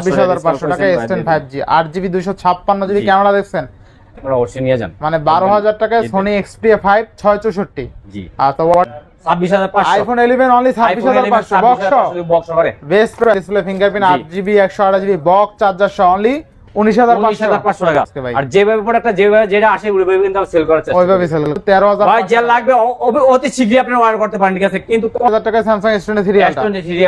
26,500 টাকা S10 5G 8GB 256GB camera দেখছেন আপনারা অবশ্যই নিয়ে যান। মানে 12,000 টাকায় Sony Xperia 5 664 জি আর তো 26,500 আইফোন 11 অনলি 26,500 বক্স করে best price display fingerprint 8GB 128GB box charger সহ অনলি 19,500 টাকা আজকে ভাই। আর যেভাবে প্রোডাক্টটা যেভাবে যেটা আসে ওইভাবে কিন্তু সেল করার চেষ্টা ওইভাবে সেল 13,000 ভাই যা লাগবে অতি শীঘ্রই আপনি অর্ডার করতে পারেন, ঠিক আছে? কিন্তু 1000 টাকায় Samsung S23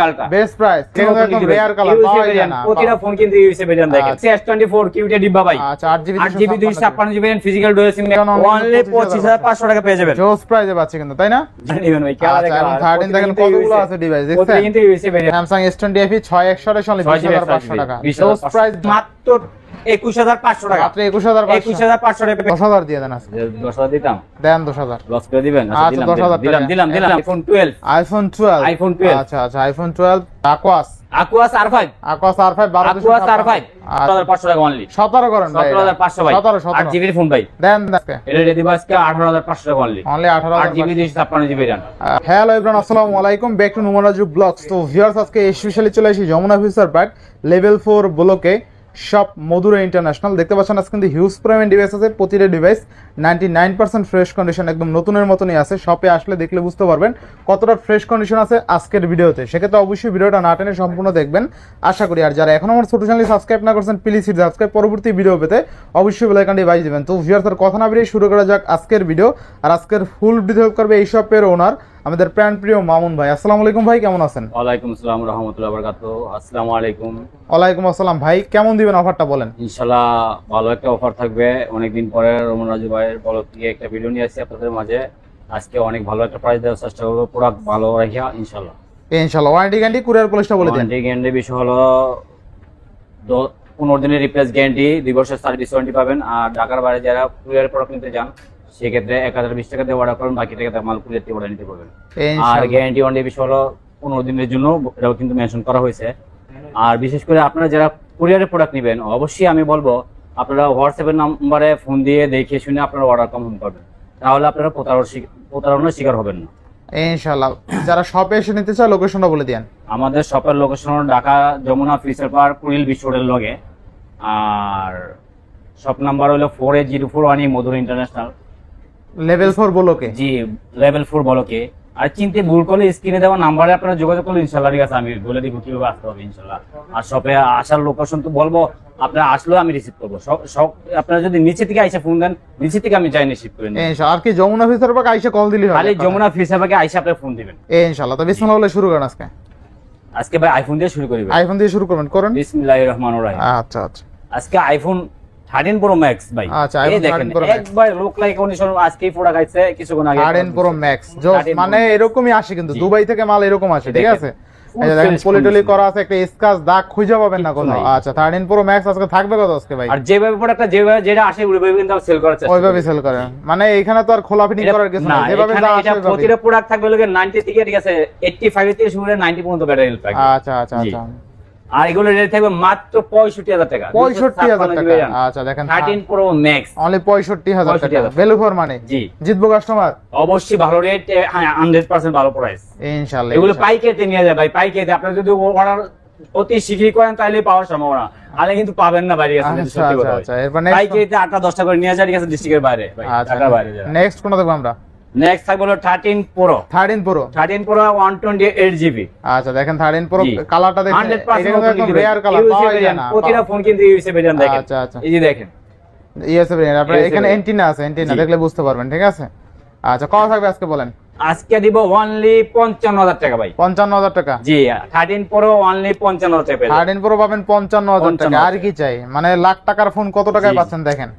Ultra best price একদম রেয়ার কালার পাওয়া যায় না প্রতিটা ফোন কিন্তু ইউএসএ ভেরিয়েন্ট দেখেন S24 কিউটে ডিব্বা ভাই। আচ্ছা 8GB 256GB physical dual SIM only 25,500 টাকা পেয়ে যাবেন। জোস প্রাইসে পাচ্ছে কিন্তু তাই না? জানেন ভাই কালারে কালার 13 দেখেন কতগুলো আছে ডিভাইস দেখছেন কিন্তু USA variant Samsung S20 FE 6128 only 20,500 টাকা জোস প্রাইস মাত্র 21,500 টাকা মাত্র 21,500 টাকা 10,000 দিয়ে দেন আজকে 10,000 দিতাম দেন 10,000 লস করে দিবেন। আচ্ছা 10,000 দিলাম আইফোন 12 আইফোন 12 আচ্ছা iPhone 12 Aquas R5 R5 Aquas R5 17,500 টাকা অনলি 17 করেন ভাই 17,500 ভাই 17 8GB এর ফোন ভাই দেন আজকে এটা রেডি বাসকে 18,500 টাকা only 8GB 256GB run. Hello everyone আসসালামু আলাইকুম ব্যাক টু নুমারাজু ব্লগস। তো ভিউয়ার্স আজকে স্পেশালি চলে আসি যমুনা ফিউচার পার্ক লেভেল 4 ব্লকে শপ মধুরা ইন্টারন্যাশনাল। দেখতে পাচ্ছেন আজকে কিন্তু হিউজ পরিমাণ ডিভাইস আছে, প্রতিটা ডিভাইস 99% ফ্রেশ কন্ডিশন একদম নতুনের মতনই আছে। শপে আসলে দেখলে বুঝতে পারবেন কতটা ফ্রেশ কন্ডিশন আছে আজকের ভিডিওতে। সেক্ষেত্রে অবশ্যই ভিডিওটা না টেনে সম্পূর্ণ দেখবেন আশা করি। আর যারা এখন আমার ছোট চ্যানেল সাবস্ক্রাইব না করছেন প্লিজ সাবস্ক্রাইব, পরবর্তী ভিডিও পেতে অবশ্যই বেল আইকনটি বাজিয়ে দিবেন। তো ভিউয়ার্স আর কথা না বেরিয়ে শুরু করা যাক আজকের ভিডিও। আর আজকের ফুল ভিডিও করবে এই শপের ওনার আমাদের প্রাণপ্রিয় মামুন ভাই। আসসালামু আলাইকুম ভাই, কেমন আছেন? ওয়ালাইকুম আসসালাম রাহমাতুল্লাহি ওয়া বারাকাতুহু। আসসালামু আলাইকুম। ওয়ালাইকুম আসসালাম ভাই, কেমন দিবেন অফারটা বলেন? ইনশাআল্লাহ ভালো একটা অফার থাকবে। অনেকদিন পরে রমন রাজু ভাইয়ের বলক দিয়ে একটা ভিডিও নিয়ে আসছি আপনাদের মাঝে। আজকে অনেক ভালো একটা প্রাইস দেওয়ার চেষ্টা করব, প্রোডাক্ট ভালো রাখিয়া ইনশাআল্লাহ। ইনশাআল্লাহ ওয়ারেন্টি গ্যারান্টি কুরিয়ার পলিসটা বলে দেন। ওয়ারেন্টি গ্যারান্টি বিষয় হলো 15 দিনের রিপ্লেস গ্যারান্টি, 2 বছর সার্ভিস ওয়ারেন্টি পাবেন। আর ঢাকার বাইরে যারা কুরিয়ার প্রোডাক্ট নিতে যান সেক্ষেত্রে 1020 টাকা দিয়ে অর্ডার করেন, বাকি টাকা মাল কুরিয়ার থেকে অর্ডার নিতে পারবেন। আর গ্যারান্টি ওয়ারেন্টি বিষয় হলো 15 দিনের জন্য, এটাও কিন্তু মেনশন করা হয়েছে। আর বিশেষ করে আপনারা যারা কুরিয়ারের প্রোডাক্ট নেবেন অবশ্যই আমি বলবো আপনারা হোয়াটসঅ্যাপের নাম্বারে ফোন দিয়ে দেখে শুনে আপনারা অর্ডার কনফার্ম করবেন, তাহলে আপনারা প্রতারণার শিকার হবেন না ইনশাআল্লাহ। যারা শপে এসে নিতে চায় লোকেশনটা বলে দেন। আমাদের শপের location Dhaka Jamuna future park Kuril Bishwa রোডের লগে। আর শপ নাম্বার হলো 4804 মধুরা ইন্টারন্যাশনাল লেভেল 4 ব্লকে। জি লেভেল 4 ব্লকে। আর চিনতে ভুল করলে স্ক্রিনে দেওয়া নাম্বারে আপনারা যোগাযোগ করলে ইনশাআল্লাহ ঠিক আছে আমি বলে দিব কিভাবে আসতে হবে ইনশাআল্লাহ। আর শপে আসার লোকেশন তো বলবো, আপনারা আসলেও আমি রিসিভ করবো। সব আপনারা যদি নিচে থেকে আইসা ফোন দেন নিচে থেকে আমি চাই রিসিভ করে নিই ইনশাআল্লাহ। আর কি যমুনা ফিউচার পার্ক আইসা কল দিলেই হবে, খালি যমুনা ফিউচার পার্কে আইসা আপনারা ফোন দিবেন ইনশাআল্লাহ। তো বিসমিল্লাহ বলে শুরু করেন আজকে। আজকে ভাই আইফোন দিয়ে শুরু করি। আইফোন দিয়ে শুরু করবেন, করেন। বিসমিল্লাহির রহমানির রহিম। আচ্ছা আচ্ছা। আজকে আইফোন 13 প্রো ম্যাক্স ভাই। আচ্ছা এই দেখেন একবার লুক লাইক কন্ডিশন আজকেই প্রোডাক্ট আইছে কিছুক্ষণ আগে 13 প্রো ম্যাক্স মানে এরকমই আসে, কিন্তু দুবাই থেকে মাল এরকম আসে, ঠিক আছে? এই দেখেন পলিটলি করা আছে, একটা স্ক্র্যাচ দাগ খুঁজে পাবেন না কোনো। আচ্ছা 13 প্রো ম্যাক্স আজকে থাকবে কত আজকে ভাই? আর যেভাবে প্রোডাক্টটা যেভাবে যেটা আসে ওইভাবে কিন্তু সেল করার চেষ্টা ওইভাবে সেল করেন, মানে এখানে তো আর খোলা ফিটিং করার কিছু না, যেভাবে যা আসে এটা প্রতিটা প্রোডাক্ট থাকবে লগে 90 থেকে ঠিক আছে 85 থেকে শুরু করে 90 পর্যন্ত ব্যাটারি হেলথ থাকবে। আচ্ছা আচ্ছা আচ্ছা। আর এগুলো রেট থাকবে মাত্র 65,000 টাকা। 65,000 টাকা। আচ্ছা দেখেন 13 প্রো ম্যাক্স অনলি 65,000 টাকা। Value for money. জি জিতবো কাস্টমার অবশ্যই। ভালো রেট, 100% ভালো প্রাইস ইনশাআল্লাহ। এগুলো পাইকারিতে নিয়ে যায় ভাই, পাইকারিতে আপনারা যদি অর্ডার অতি শীঘ্রই করেন তাহলে পাওয়ার সম্ভাবনা, আলে কিন্তু পাবেন না বাইরে আছে। সত্যি কথা আচ্ছা এরপর নেক্সট পাইকারিতে 8-10টা করে নিয়ে যায় ঠিক আছে ডিস্ট্রিক্টের বাইরে ভাই, ঢাকার বাইরে যায়। নেক্সট কোন দেখব আমরা? নেক্সট থাকবে হলো 13 প্রো 13 প্রো 128GB। আচ্ছা দেখেন 13 প্রো কালারটা দেখেন, এটা কিন্তু একদম রেয়ার কালার পাওয়া যায় না। প্রতিটা ফোন কিন্তু ইউএসএ ভেরিয়েন্ট দেখেন। আচ্ছা আচ্ছা এই যে দেখেন ইউএসএ ভেরিয়েন্ট, আপনারা এখানে এন্টিনা আছে, এন্টিনা দেখলে বুঝতে পারবেন, ঠিক আছে? আচ্ছা কত থাকবে আজকে বলেন? আজকে দিব অনলি 55,000 টাকা ভাই। 55,000 টাকা। জি 13 প্রো অনলি 55,000 টাকা পেয়ে 13 প্রো পাবেন 55,000 টাকা। আর কি চাই, মানে লাখ টাকার ফোন কত টাকায় পাচ্ছেন দেখেন।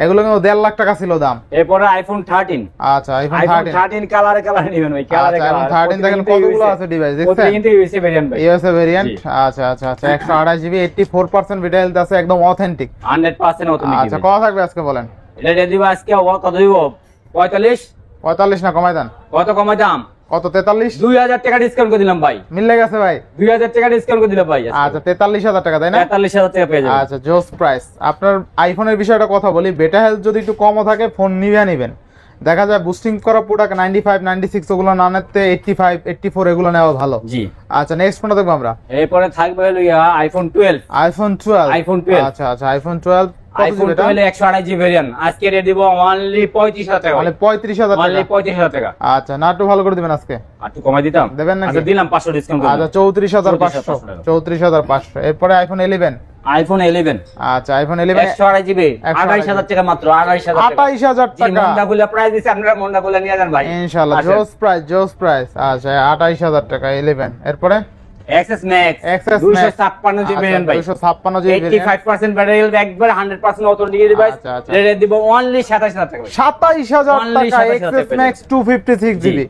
এগুলো কিন্তু 1.5 লাখ টাকা ছিল দাম। এরপরে আইফোন 13। আচ্ছা আইফোন 13 কালারে নিবেন ভাই, কালারে কালার 13 দেখেন কতগুলো আছে ডিভাইস দেখছেন, ওটা কিন্তু ইউএসএ ভেরিয়েন্ট ভাই। USA variant. আচ্ছা আচ্ছা আচ্ছা 128GB 84% ভিডিও হেলথ আছে, একদম অথেন্টিক 100% অথেন্টিক। আচ্ছা কত থাকবে আজকে বলেন? এটা দিব আজকে কত দিব? 45 না কমাই দেন। কত কমাই দাম? কত 43? 2000 টাকা ডিসকাউন্ট করে দিলাম ভাই। মিলে গেছে ভাই, 2000 টাকা ডিসকাউন্ট করে দিলাম ভাই। আচ্ছা 43,000 টাকা তাই না? 43,000 টাকা পেয়ে যাবেন। আচ্ছা জোস প্রাইস। আপনার আইফোনের বিষয়টা কথা বলি, বেটা হেলথ যদি একটু কমও থাকে ফোন নিবেন দেখা যায় বুস্টিং করা প্রোডাক্ট 95 96 ওগুলো না নিতে 85 84 এগুলো নেওয়া ভালো। জি আচ্ছা নেক্সট কোনটা দেখবো আমরা? এরপরে থাকবে হলো আইফোন 12। আইফোন 12 আইফোন 12 আচ্ছা আচ্ছা আইফোন 12 আইফোন 12 128 জিবি ভেরিয়েন্ট আজকে রেট দিব অনলি 35000 টাকা, মানে 35000 অনলি টাকা। 35000 টাকা। আচ্ছা না একটু ভালো করে দিবেন আজকে, আর একটু কমাই দিতাম, দেবেন নাকি? আচ্ছা দিলাম 500 ডিসকাউন্ট করে। আচ্ছা 34500 34500। এরপরে আইফোন 11। আইফোন 11 আচ্ছা আইফোন 11 128 জিবি 28000 টাকা মাত্র, 28000 টাকা। 28000 টাকা মন্ডা গুলা প্রাইস দিছি, আপনারা মন্ডা গুলা নিয়ে যান ভাই ইনশাআল্লাহ। জোস প্রাইস। আচ্ছা 28000 টাকা 11। এরপরে XS max XS 256 GB variant ভাই, 256 জিবি ভেরিয়েন্ট 85% ব্যাটারি হেলথ, একবার 100% অথেন্টিক ডিভাইস। আচ্ছা, আচ্ছা। রেট দিব অনলি 27000 টাকা ভাই। 27000 Only টাকা 27,000 এক্সএস টাকা। ম্যাক্স 256 জিবি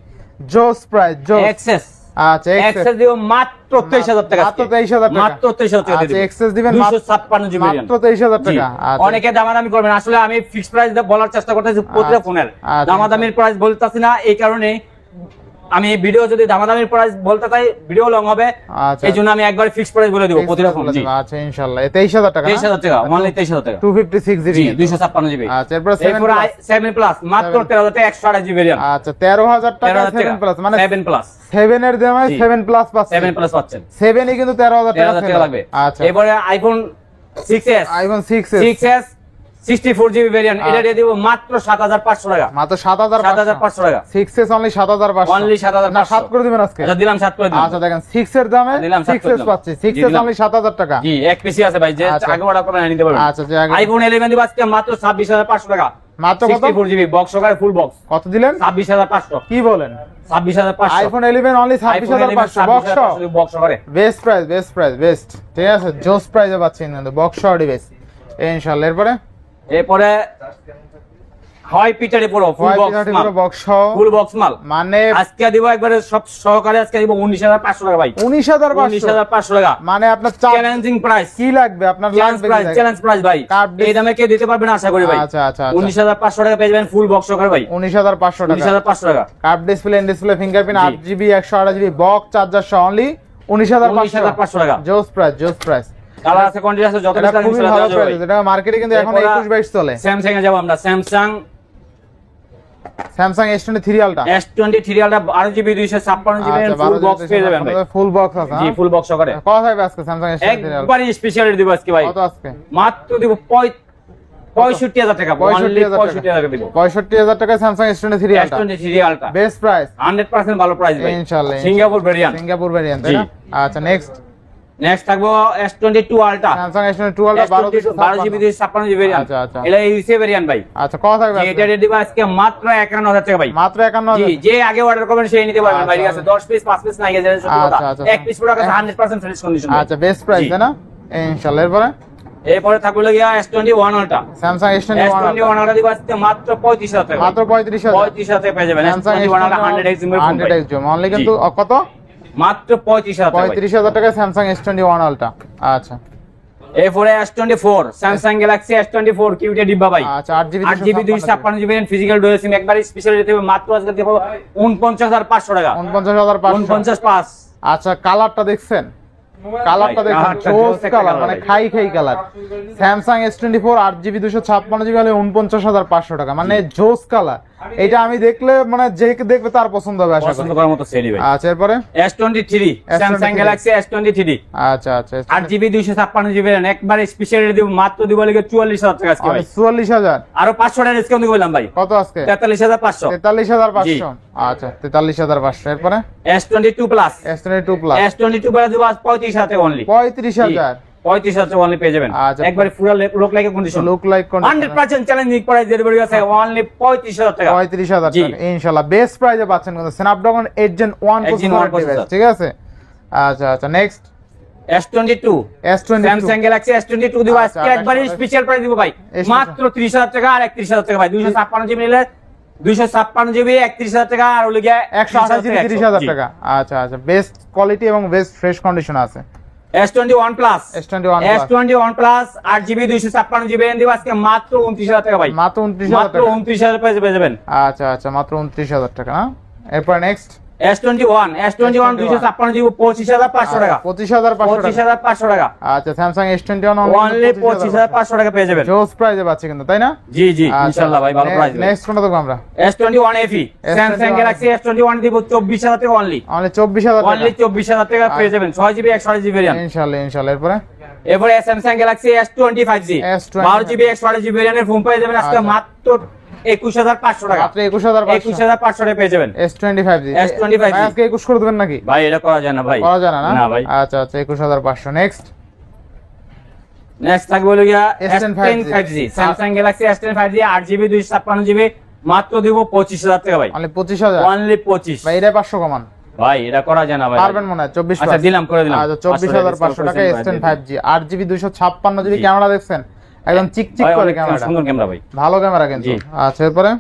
জোস প্রাইস জোস। এক্সএস আচ্ছা এক্সএস দিব মাত্র 23000 টাকা, মাত্র 23000 টাকা, মাত্র 23000 টাকা আচ্ছা দিব। এক্সএস দিবেন 256 জিবি ভেরিয়েন্ট মাত্র 23000 টাকা। আচ্ছা অনেকে দামাদামি করবেন, আসলে আমি ফিক্সড প্রাইস বলার চেষ্টা করতেছি প্রতিটা ফোনের, আচ্ছা। দামাদামির প্রাইস বলতাছি না। এই কারণে আমি ভিডিও যদি দামাদামির প্রাইস বলতে চাই ভিডিও লং হবে, আচ্ছা। এই জন্য আমি একবার ফিক্সড প্রাইস বলে দিব প্রতিটা ফোন। জি আচ্ছা ইনশাআল্লাহ 23000 টাকা 23000 টাকা, অনলি 23000 টাকা, 256 জিবি। জি 256 জিবি। আচ্ছা এরপর 7 এরপর 7 প্লাস মাত্র 13000 টাকা 128 জিবি ভেরিয়েন্ট। আচ্ছা 13000 টাকা 13000 7 প্লাস, মানে 7 প্লাস 7 এর দামে জি। 7 প্লাস পাচ্ছেন। 7 প্লাস পাচ্ছেন, 7 এ কিন্তু 13000 টাকা 13000 টাকা লাগবে। আচ্ছা এরপরে iPhone 6s, iPhone 6s 6s 64 GB variant, এটা দিয়ে দিব মাত্র 7500 টাকা, মাত্র 7500 7500 টাকা, 6s অনলি 7500 অনলি 7500। না 7 করে দিবেন আজকে। আচ্ছা দিলাম 7 করে দিলাম। আচ্ছা দেখেন 6 এর দামে দিলাম 7 করে 6s দিলাম। পাচ্ছি, জি, 6s দিলাম। অনলি 7000 টাকা। জি এক পিসি আছে ভাই, যে আচ্ছা। আগে অর্ডার করে নিতে পারবেন। আচ্ছা যে আগে আইফোন 11 দিব আজকে মাত্র 26500 টাকা, মাত্র কত? 64 জিবি বক্স সহকারে ফুল বক্স, কত দিলেন? 26500, কি বলেন? 26500। আইফোন 11 অনলি 26500 বক্স বক্স সহকারে। বেস্ট প্রাইস বেস্ট, ঠিক আছে জোস প্রাইসে পাচ্ছেন কিন্তু বক্স ডিভাইস ইনশাআল্লাহ। এরপরে এরপরে হয় পিটারে পুরো ফুল বক্স মাল, বক্স ফুল বক্স মাল মানে আজকে দিব একবারে সব সহকারে, আজকে দিব 19500 টাকা ভাই, 19500 19500 টাকা। মানে আপনার চার চ্যালেঞ্জিং প্রাইস, কি লাগবে আপনার? লাগবে চ্যালেঞ্জ প্রাইস ভাই, কার্ড এই দামে কে দিতে পারবেন আশা করি ভাই। আচ্ছা আচ্ছা 19500 টাকা পেয়ে যাবেন ফুল বক্স সহকারে ভাই, 19500 টাকা 19500 টাকা। Card display in display fingerprint G. 8GB 128GB box charger সহ অনলি 19500 টাকা। জোস প্রাইস। কালার আছে, কোয়ান্টিটি আছে, যত এটা টাকা খুবই ভালো প্রাইস, এটা মার্কেটে কিন্তু এখন 21-22 চলে। স্যামসাং এ যাব আমরা, Samsung S23 ultra S23 ultra 12GB 256GB full box পেয়ে যাবেন ভাই, ফুল বক্স আছে। জি ফুল বক্স সহকারে। কত হবে আজকে স্যামসাং S23 আলট্রা? একবারে স্পেশাল দিব আজকে ভাই, কত আজকে? মাত্র দিব 65000 টাকা, 65000 টাকা দিব, 65000 টাকায় Samsung S23 ultra S23 ultra best price 100% ভালো প্রাইস ভাই ইনশাআল্লাহ। Singapore variant. সিঙ্গাপুর ভেরিয়েন্ট তাই জি। না? আচ্ছা নেক্সট থাকবো S22 ultra, Samsung S22 ultra 12GB 256GB variant. আচ্ছা, আচ্ছা। এটা ইউসি ভেরিয়েন্ট ভাই। আচ্ছা কত থাকবে আজকে? এটা রেট দিব আজকে মাত্র 51000 টাকা ভাই, মাত্র 51000 জি যে আগে অর্ডার করবেন সেই নিতে পারবেন ভাই, ঠিক আছে? 10 পিস 5 পিস না গেছে সত্যি কথা, আচ্ছা, আচ্ছা। এক পিস প্রোডাক্ট 100% ফ্রেশ কন্ডিশন। আচ্ছা বেস্ট প্রাইস জি। তাই না ইনশাআল্লাহ। এরপরে এরপরে থাকবে গিয়া S21 ultra, Samsung S21 S21 ultra দিব আজকে মাত্র 35000 টাকা, মাত্র 35000 35000 টাকা পেয়ে যাবেন। Samsung S21 ultra 100X জুমের phone ভাই, 100X জুম অনলি কিন্তু কত? মাত্র 35000 টাকা ভাই। 35000 টাকায় স্যামসাং S21 আলট্রা। আচ্ছা এরপরে S24 স্যামসাং গ্যালাক্সি S24 কিউটে ডিব্বা ভাই, আচ্ছা 8GB 256GB physical dual SIM, একবার স্পেশাল রেটে মাত্র আজকে দেব 49500 টাকা, 49500 495। আচ্ছা কালারটা দেখছেন? কালারটা দেখেন কালারটা জোস জোস একটা কালার, কালার মানে ভাই। খাই colour. Samsung S24 8GB 256GB হলে 49500 টাকা, মানে জোস কালার। এটা আমি দেখলে মানে যে দেখবে তার পছন্দ হবে আশা করি। পছন্দ করার মতো সেলই ভাই। আচ্ছা এরপরে S23 স্যামসাং গ্যালাক্সি S23 আচ্ছা 8GB 256GB একবার স্পেশাল রেটে দিব মাত্র দিব লাগে 44000 টাকা আজকে ভাই, 44000 আরো 500 টাকা ডিসকাউন্ট দিলাম ভাই, কত আজকে? 43500। 43500 আচ্ছা 43500। এরপরে S22 plus S22 plus S22 plus দিব 35000 টাকা অনলি, 35000 35000 টাকা অনলি পেয়ে যাবেন। আচ্ছা। একবার পুরো লোক like condition, look like 100% challenging price delivery আছে অনলি 35000 টাকা, 35000 জি। টাকা ইনশাআল্লাহ। বেস্ট প্রাইসে পাচ্ছেন কিন্তু স্ন্যাপড্রাগন 8 Gen 1 প্রসেসর, ঠিক আছে? আচ্ছা next S22 S22 Samsung Galaxy S22 দিব আচ্ছা, আজকে একবার স্পেশাল প্রাইস দিব ভাই, মাত্র 30000 টাকা আর 31000 টাকা ভাই, 256GB নিলে 256GB 31000 টাকা আর হলো গিয়া 128GB 30000 টাকা। আচ্ছা বেস্ট কোয়ালিটি এবং বেস্ট ফ্রেশ কন্ডিশন আছে। S21 plus S21 plus 8GB 256GB দিব আজকে মাত্র 29000 টাকা ভাই, মাত্র 29000 মাত্র টাকা। 29000 পেয়ে যাবেন। আচ্ছা মাত্র 29000 টাকা না? এরপর নেক্সট S21 256 জিবি 25500 টাকা, 25500 টাকা। আচ্ছা স্যামসাং S21 অনলি 25500 টাকা পেয়ে যাবেন। জোস প্রাইসে পাচ্ছি কিন্তু, তাই না? জি জি ইনশাআল্লাহ ভাই, ভালো প্রাইস। নেক্সট কোনটা দেখব আমরা? S21 FE, Samsung Galaxy S21 দিব 24000 টাকা অনলি। অনলি 24000 টাকা, অনলি 24000 টাকা পেয়ে যাবেন, 6GB 128GB RAM। ইনশাআল্লাহ এরপরে Samsung Galaxy S25G 12GB 128GB RAM এর ফোন পেয়ে যাবেন আজকে মাত্র 21500 টাকা, মাত্র 21500 টাকা পেয়ে যাবেন। S25G ভাই আজকে 21 করে দিবেন নাকি? ভাই এটা করা যায় না ভাই, করা যায় না না ভাই। আচ্ছা 21500। নেক্সট থাকবে হলো গিয়া S10 S10 Samsung Galaxy S10 5G 8GB 256GB মাত্র দিব 25000 টাকা ভাই, অনলি 25000, অনলি 25। ভাই এটা 500 কমান ভাই এটা করা যায় না ভাই, পারবেন মনে হয় 24। আচ্ছা দিলাম, করে দিলাম। আচ্ছা 24500 টাকা S10 5G 8GB 256GB camera দেখছেন, একদম চিকচিক করে ক্যামেরা, সুন্দর ক্যামেরা ভাই, ভালো ক্যামেরা কিন্তু। আচ্ছা এরপরে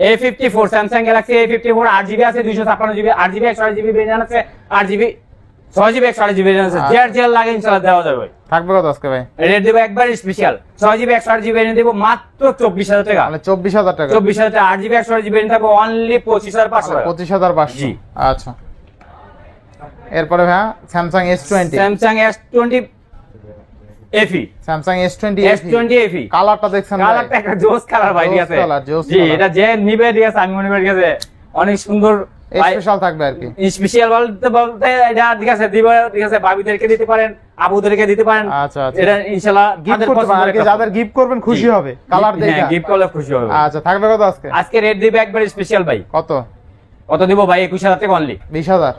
A54 Samsung Galaxy A54 8GB আছে 256GB 8GB 128GB ভেরিয়েন্ট আছে 8GB 6GB 128GB ভেরিয়েন্ট আছে, যার লাগে ইনশাআল্লাহ দেওয়া যাবে ভাই। থাকবে কত আজকে ভাই? রেট দেব একবার স্পেশাল 6GB 128GB ভেরিয়েন্ট দেব মাত্র 24000 টাকা, মানে 24000 টাকা, 24000 টাকা। 8GB 128GB ভেরিয়েন্ট থাকবে অনলি 25500 টাকা, 25500। আচ্ছা এরপরে ভাই Samsung S20, Samsung S20 FE, Samsung S20 FE কালারটা দেখছেন ভাই? কালারটা একটা জোস কালার ভাই, ঠিক আছে জোস জি, এটা যে নিবে ঠিক আছে, আমি মনে করি ঠিক আছে অনেক সুন্দর স্পেশাল থাকবে আর কি। স্পেশাল বলতে এটা ঠিক আছে দিব, ঠিক আছে ভাবিদেরকে দিতে পারেন, আপুদেরকে দিতে পারেন। আচ্ছা এটা ইনশাআল্লাহ গিফট করতে পারেন আর কি, যাদের গিফট করবেন খুশি হবে কালার দেখে, গিফট করলে খুশি হবে। আচ্ছা থাকবে কত আজকে? আজকে রেট দিবে একবার স্পেশাল ভাই। কত দিব ভাই? 21000 টাকা অনলি। 20500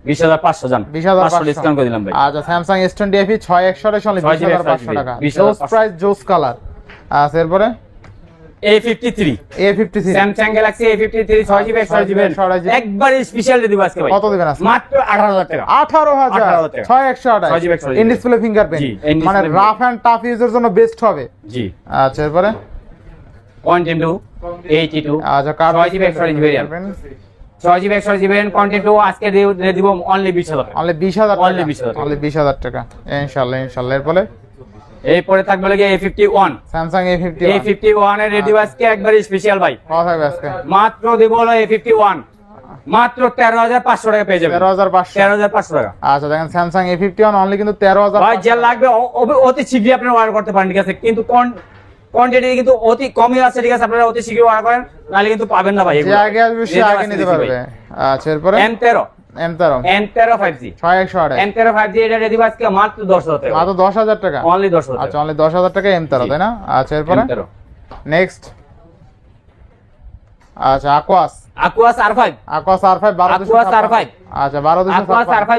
20500 জান, 500 ডিসকাউন্ট করে দিলাম ভাই। আচ্ছা Samsung S20 FE 6128 অনলি 20500 টাকা, জোস প্রাইস জোস কালার। আচ্ছা এরপরে A53 Samsung Galaxy A53 6GB 128GB একবার স্পেশাল দিব আজকে ভাই। কত দিবেন আজকে? মাত্র 18000 টাকা, 18000 6128 ইন ডিসপ্লে ফিঙ্গারপ্রিন্ট, মানে রাফ এন্ড টাফ ইউজার জন্য বেস্ট হবে। জি আচ্ছা এরপরে Content 82 আচ্ছা card 6GB 128GB 6GB 128GB content আজকে দিব অনলি 20000 টাকা, অনলি 20000 টাকা, অনলি 20000 টাকা, অনলি 20000 টাকা ইনশাআল্লাহ এরপরে এরপরে থাকবে লাগে A51 Samsung A51 এর রেডি আজকে একবার স্পেশাল ভাই। কত হবে আজকে? মাত্র দেব হলো A51 মাত্র 13500 টাকা পেয়ে যাবেন, 13500 টাকা। আচ্ছা দেখেন Samsung A51 অনলি কিন্তু 13000 ভাই যা লাগবে অতি শীঘ্রই আপনি অর্ডার করতে পারেন, ঠিক আছে, কিন্তু কোয়ান্টিটি কিন্তু অতি কমই আছে, ঠিক আছে, আপনারা অতি শীঘ্রই অর্ডার করেন, নালে কিন্তু পাবেন না ভাই, যে আগে আসবে সে আগে নিতে পারবে। আচ্ছা এরপরে M13 5G 6128 M13 5G এটা রেডি আজকে মাত্র 10000 টাকা, মাত্র 10000 টাকা, অনলি 10000 টাকা। আচ্ছা অনলি 10000 টাকা M13, তাই না? আচ্ছা এরপরে নেক্সট আচ্ছা Aquas R5 12 আচ্ছা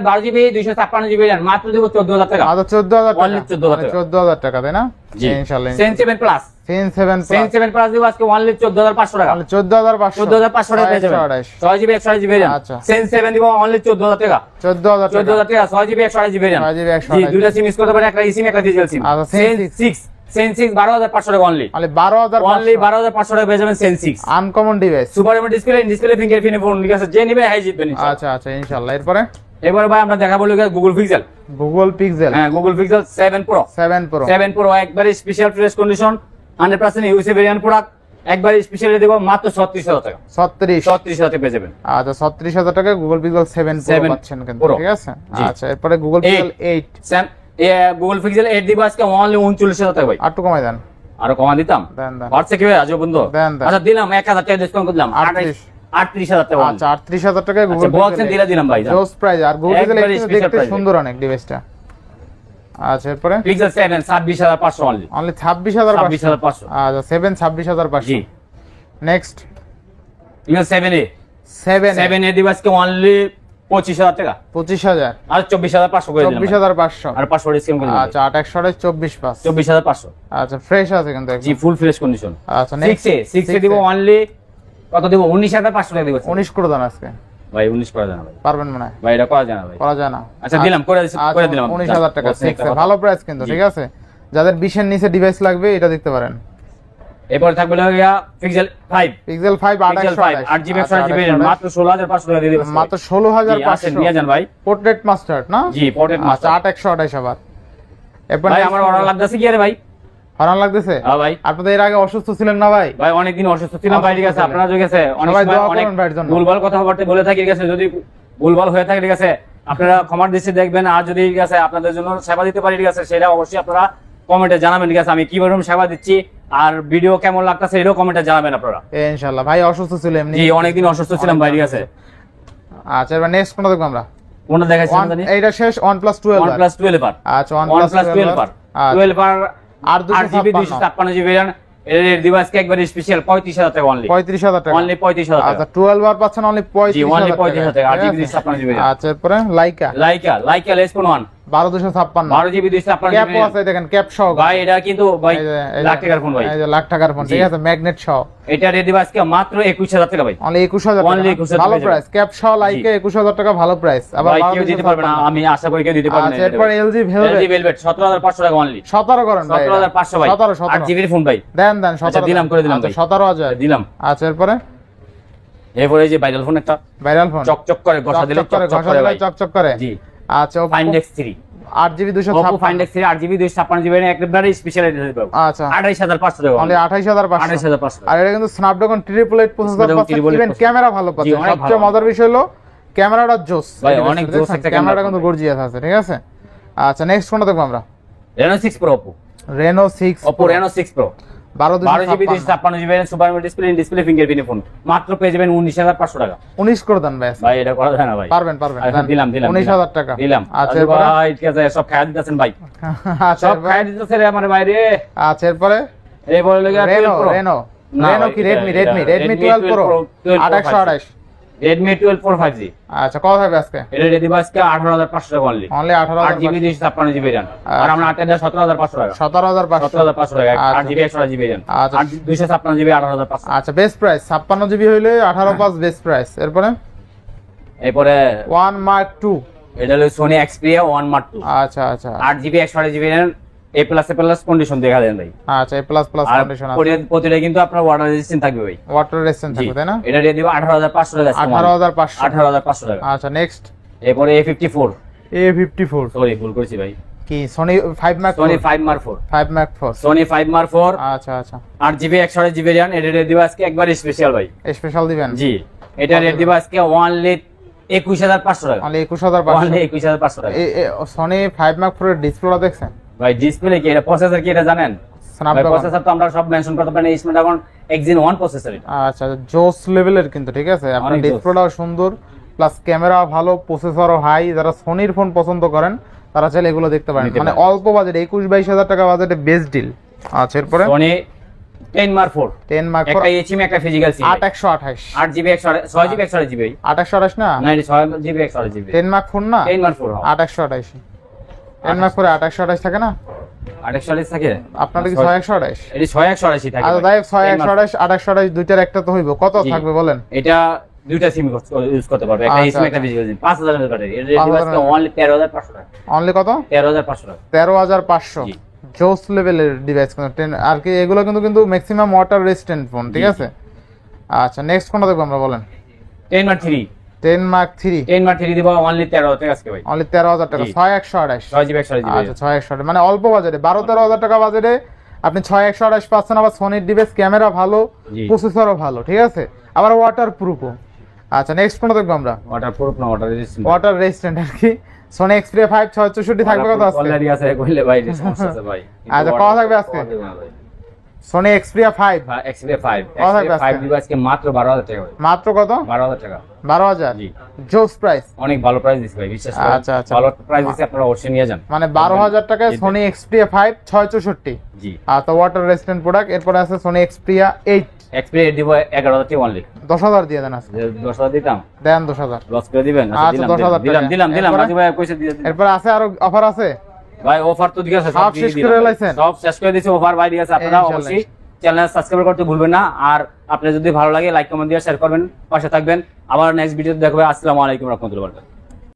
12GB 256GB মাত্র দেব 14000 টাকা, মাত্র 14000 টাকা, অনলি 14000 টাকা, তাই না? ইনশাআল্লাহ Sen 7 Plus দেব আজকে অনলি 14500 টাকা, 14500 টাকা পেয়ে যাবেন, 6GB 128GB আচ্ছা Sen 7 দিব অনলি 14000 টাকা, 14000 টাকা 6GB 128GB জি, দুইটা সিম ইউজ করতে পারেন, একটা eSIM একটা ডিজিটাল সিম। আচ্ছা Sen 6 12500 টাকা অনলি, 12500 টাকা পেয়ে যাবেন Sen 6 uncommon device, super AMOLED display fingerprint phone, ঠিক আছে, যে নিবে হাই জিতবেন ইনশাআল্লাহ। আচ্ছা ইনশাআল্লাহ এরপরে ভাই আমরা দেখাবো Google Pixel, হ্যাঁ Google Pixel 7 Pro একবারে special fresh condition 100% USA variant product, একবারে স্পেশালি দেব মাত্র 36000 টাকা, 36000 টাকা পেয়ে যাবেন। আচ্ছা 36000 টাকা Google Pixel 7 Pro পাচ্ছেন কিন্তু, ঠিক আছে। আচ্ছা এরপরে Google Pixel 8 Google Pixel 8 দিব আজকে অনলি 39000 টাকা ভাই, আর একটু কমাই দেন, আরো কমা দিতাম দেন হোয়াটসঅ্যাপ কি ভাই আজও বন্ধু? আচ্ছা দিলাম 1000 টাকা ডিসকাউন্ট করে দিলাম, 38000 টাকা। আচ্ছা 38000 টাকা Google বক্সে দিলাম ভাই, জোস প্রাইস, আর Google Pixel দেখতে সুন্দর অনেক ডিভাইসটা। আচ্ছা এরপরে Pixel 7 26500 অনলি 26500 আচ্ছা 7 26500 জি। নেক্সট Pixel 7 এ দিব আজকে অনলি 25000 টাকা, 25000 আর 24500 করে দিলাম, 24500 আর 500 ডিসকাউন্ট করে দিলাম। আচ্ছা 8128 24500 24500 আচ্ছা ফ্রেশ আছে কিন্তু জি, ফুল ফ্রেশ কন্ডিশন। আচ্ছা নেক্সট 6 এ দিব অনলি কত দিব? 19500 টাকা দিব। 19 করে দেন আজকে ভাই, 19 করা যায় না ভাই, পারবেন মনে হয় ভাই, এটা করা যায় না ভাই, করা যায় না। আচ্ছা দিলাম, করে দিলাম 19000 টাকা, ভালো প্রাইস কিন্তু, ঠিক আছে। যাদের 20 এর নিচে ডিভাইস লাগবে এটা দেখতে পারেন। এরপর থাকবে Pixel 5 8GB 128GB মাত্র 16500 টাকা দিয়ে দিবেন, মাত্র 16500 নিয়ে যান ভাই। পোর্ট্রেট মাস্টার না? জি পোর্ট্রেট মাস্টার। আচ্ছা 8128 আবার। এরপর ভাই আমার অর্ডার লাগতেছে কি রে ভাই? হারান লাগতেছে? হ্যাঁ ভাই। আপনাদের এর আগে অসুস্থ ছিলেন না ভাই? ভাই অনেক দিন অসুস্থ ছিলাম ভাই, ঠিক আছে, আপনারা যে গেছে অনেক সময় অনেক ভুলভাল কথাবার্তা বলে থাকি, ঠিক আছে, যদি ভুলভাল হয়ে থাকে, ঠিক আছে, আপনারা ক্ষমার দৃষ্টি দেখবেন। আর যদি ঠিক আছে আপনাদের জন্য সেবা দিতে পারি, ঠিক আছে, সেটা অবশ্যই আপনারা কমেন্টে জানাবেন, ঠিক আছে, আমি কিভাবে সেবা দিচ্ছি আর ভিডিও কেমন লাগতেছে এটাও কমেন্টে জানাবেন আপনারা। ইনশাআল্লাহ। ভাই অসুস্থ ছিল এমনি? জি, অনেকদিন অসুস্থ ছিলাম ভাই, ঠিক আছে। আচ্ছা, এবার নেক্সট কোনটা দেখব আমরা? কোনটা দেখাচ্ছেন জানি? এইটা শেষ OnePlus 12 OnePlus 12 পার। আচ্ছা, OnePlus 12 পার। 12 পার আর 8GB 256GB এর ডিভাইসকে একবারে স্পেশাল 35000 টাকা অনলি। 35000 টাকা অনলি 35000 টাকা। আচ্ছা, 12 বার পাচ্ছেন অনলি 35000 টাকা। 35000 টাকা 8GB 256GB। আচ্ছা, এরপরে লাইকা লেসপন 1 12256 12GB 256GB। ক্যাপ আছে দেখেন, ক্যাপ সহ ভাই এটা কিন্তু ভাই লাখ টাকার ফোন ভাই। এই যে লাখ টাকার ফোন, ঠিক আছে, ম্যাগনেট সহ। এটার ডিভাইসকে মাত্র 21000 টাকা ভাই। অনলি 21000 Only টাকা, 21000 ভালো টাকা। প্রাইস। ক্যাপ সহ লাইকা 21000 টাকা, ভালো প্রাইস। আবার ভাই কেউ দিতে পারবে না, আমি আশা করি কেউ দিতে পারবে না। আচ্ছা, এরপর LG LG Velvet Velvet 17500 টাকা অনলি। 17 করেন ভাই, 17500 ভাই। 17 8GB এর ফোন ভাই। দেন 17 আচ্ছা, দিলাম, করে দিলাম ভাই। 17000 দিলাম। আচ্ছা, এরপরে এরপরে এই যে ভাইরাল ফোন একটা ভাইরাল ফোন চকচক করে ঘষা দিলে চকচক করে ভাই। চকচক করে। জি। আচ্ছা, Find X3 8GB Oppo 256 Find X3 8GB 256GB একেবারে স্পেশাল এডিশন পাবো। আচ্ছা, 28500 টাকা অনলি 28500। 28500। আর এটা কিন্তু স্ন্যাপড্রাগন 888 প্রসেসর পাচ্ছেন, ইভেন ক্যামেরা ভালো জি, পাচ্ছেন। অনেক সবচেয়ে ভালো। মজার বিষয় হলো ক্যামেরাটা জোস ভাই, অনেক জোস একটা ক্যামেরাটা ক্যামেরা কিন্তু গর্জিয়াস আছে, ঠিক আছে। আচ্ছা, নেক্সট কোনটা দেখব আমরা? Reno 6 Pro Reno 6 Oppo Reno 6 Pro 12GB 256GB super display display fingerprint phone মাত্র পেয়ে যাবেন 19500 টাকা। 19 করে দেন ভাই। ভাই এটা করা যায় না ভাই। পারবেন আচ্ছা, দিলাম 19000 টাকা দিলাম। আচ্ছা, আচ্ছা ভাই ঠিক আছে, সব খাই দিতেছেন ভাই। আচ্ছা, সব খাই দিতেছেন রে আমার ভাই রে। আচ্ছা, এরপরে এই বলে লাগা Reno না Reno ভাই, কি এটা- Redmi এটা 12 Pro 828। Redmi 12 Pro 5G আচ্ছা, কত হবে আজকে? এটা ডিভাইসকে 18500 টাকা only. Only 8GB 256GB RAM আর আমরা 17500 টাকা 17500 17500 টাকা আচ্ছা। 8GB 128GB RAM আচ্ছা। আর 256GB 18500। আচ্ছা, বেস্ট প্রাইস 56GB হইলে 18 বেস্ট প্রাইস। এরপরে এরপরে One Mark 2। এটা হলো Sony Xperia 1 Mark 2 আচ্ছা, আচ্ছা, 8GB 128GB RAM A++ condition দেখা দেন ভাই। আচ্ছা, প্লাস আর কন্ডিশন আছে, প্রতিটা কিন্তু আপনার ওয়াটার রেজিস্ট্যান্ট থাকবে ভাই। ওয়াটার রেজিস্ট্যান্ট জি। থাকবে, তাই না? এটা দিয়ে দিব 18500 টাকা। 18500 18500 টাকা। আচ্ছা, নেক্সট এরপরে A54 A54 সরি ভুল করেছি ভাই। কি Sony 5 Mark Sony 5 Mark 4 5 Mark 4 Sony 5 Mark 4 আচ্ছা, আচ্ছা, 8GB 128GB RAM এটা দিয়ে দিব আজকে একবার স্পেশাল ভাই। স্পেশাল দিবেন? জি, এটা রেট দিব আজকে অনলি 21500 টাকা। অনলি 21500 অনলি 21500 টাকা। Sony 5 Mark 4 এর ডিসপ্লেটা দেখছেন ভাই ডিসপ্লে কি এটা প্রসেসর কি এটা জানেন? ভাই স্ন্যাপড্রাগন? প্রসেসর তো আমরা সব মেনশন করতে পারি, স্ন্যাপড্রাগন Exynos 1 প্রসেসর এটা। আচ্ছা, জোস লেভেলের কিন্তু, ঠিক আছে। আপনার অনেক জোস। ডিসপ্লেটাও সুন্দর, প্লাস ক্যামেরা ভালো, প্রসেসরও হাই। যারা সোনির ফোন পছন্দ করেন তারা চাইলে এগুলো দেখতে পারেন, নিতে মানে পারেন। অল্প বাজেট 21-22 টাকা বাজেটে বেস্ট ডিল। আচ্ছা, এরপরে Sony 10 Mark 4 10 Mark 4 একটা এইচএম একটা ফিজিক্যাল সিম 8128 8GB 6GB 128GB 8128 না, না এটা 6GB 128GB 10 Mark 4 না, 10 Mark 4 8128 10 Mark 4 8128 থাকে না? 128 থাকে আপনার কি 6128? এটি 6128 থাকে আচ্ছা, ভাই। দাই 6128 8128 দুইটার একটা তো হইব, কত জি। থাকবে বলেন? এটা দুইটা সিম ইউজ করতে পারবে, একটা আচ্ছা, এইচএম একটা আচ্ছা। ফিজিক্যাল সিম 5000 এর ব্যাটারি এর 5000 ডিভাইসটা অনলি 13500 টাকা। অনলি কত? 13500 টাকা 13500 জি। জোস লেভেলের ডিভাইস কিন্তু 10 আর কি এগুলো কিন্তু ম্যাক্সিমাম ওয়াটার রেজিস্ট্যান্ট ফোন, ঠিক জি, আছে। আচ্ছা, নেক্সট কোনটা দেখব আমরা বলেন? 10 Mark 3 10 Mark 3 10 Mark 3 দিব অনলি 13000 টাকা আজকে ভাই। অনলি 13000 টাকা জি। 6128। 6GB 128GB আচ্ছা, 6128 মানে অল্প বাজেটে 12-13000 টাকা বাজেটে আপনি 6128 পাচ্ছেন। আবার সোনির ডিভাইস, ক্যামেরা ভালো, জি। প্রসেসরও ভালো, ঠিক আছে, আবার ওয়াটার প্রুফও। আচ্ছা, নেক্সট কোনটা দেখব আমরা? ওয়াটার প্রুফ না ওয়াটার রেজিস্ট্যান্ট ওয়াটার রেজিস্ট্যান্ট আর কি Sony Xperia 5 664 থাকবে কত আজকে? অলরেডি আছে কইলে ভাই সমস্যা আছে ভাই। আচ্ছা, কত থাকবে আজকে? Sony Xperia 5 Xperia 5 কত থাকবে Xperia 5 আজকে? ডিভাইসকে মাত্র 12000 টাকা ভাই। মাত্র কত? 12000 টাকা 12000 জি। জোস প্রাইস, অনেক ভালো প্রাইস দিছি ভাই, বিশ্বাস করেন। আচ্ছা, আচ্ছা। ভালো প্রাইস দিছি, আপনারা অবশ্যই নিয়ে যান। মানে 12000 টাকায় জি। Sony Xperia 5 664 জি। আর তো ওয়াটার রেজিস্ট্যান্ট প্রোডাক্ট। এরপরে আছে Sony Xperia 8 Xperia দিব 11000 টাকা অনলি। 10000 দিয়ে দেন আজকে, 10000 দিতাম দেন 10000। লস করে দিবেন? আচ্ছা, দিলাম 10,000 দিলাম টাকা। দিলাম দিলাম এরপরে? রাজু ভাই কইছে দিয়ে দিলাম। এরপর আছে আরো অফার আছে? ভাই অফার তো দিকে আছে, সব দিয়ে শেষ দিলাম করে ভাই। লাইছেন? সব শেষ করে দিয়েছি, অফার ভাই দিয়ে আছে। আপনারা ইনশাআল্লাহ। অবশ্যই চ্যানেল সাবস্ক্রাইব করতে ভুলবেন না। আর আপনার যদি ভালো লাগে লাইক কমেন্ট দিয়ে শেয়ার করবেন, পাশে থাকবেন। আবার নেক্সট ভিডিওতে দেখা হবে। আসসালামু আলাইকুম রাহমাতুল্লাহি ওয়া বারাকাতুহু।